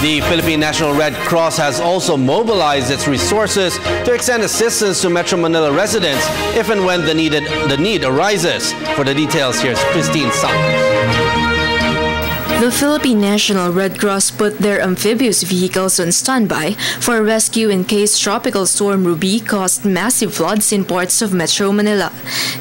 The Philippine National Red Cross has also mobilized its resources to extend assistance to Metro Manila residents if and when the need arises. For the details, here's Christine Santos. The Philippine National Red Cross put their amphibious vehicles on standby for rescue in case Tropical Storm Ruby caused massive floods in parts of Metro Manila.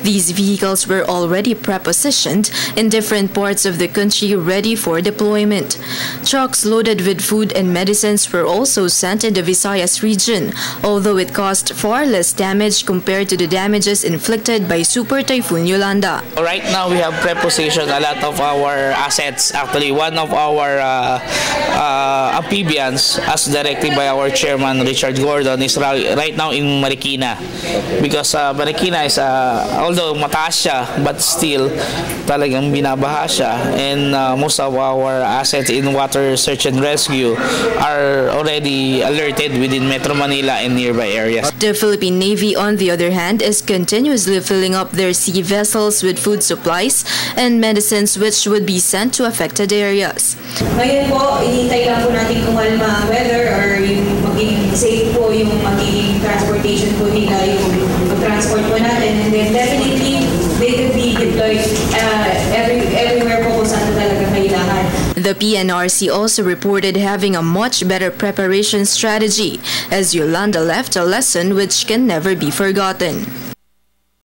These vehicles were already prepositioned in different parts of the country ready for deployment. Trucks loaded with food and medicines were also sent in the Visayas region, although it caused far less damage compared to the damages inflicted by Super Typhoon Yolanda. Right now we have prepositioned a lot of our assets. Actually, one of our amphibians, as directed by our chairman Richard Gordon, is right now in Marikina, because Marikina is although mataas siya, but still talagang binabaha siya, and most of our assets in water search and rescue are already alerted within Metro Manila and nearby areas. The Philippine Navy, on the other hand, is continuously filling up their sea vessels with food supplies and medicines which would be sent to affected areas. Ngayon po, inintay lang po natin kumalma ang weather or yung maging safe po yung magiging transportation po nila, yung transport po natin, and then definitely they could be deployed everywhere po kung saan talaga kailangan. The PNRC also reported having a much better preparation strategy, as Yolanda left a lesson which can never be forgotten.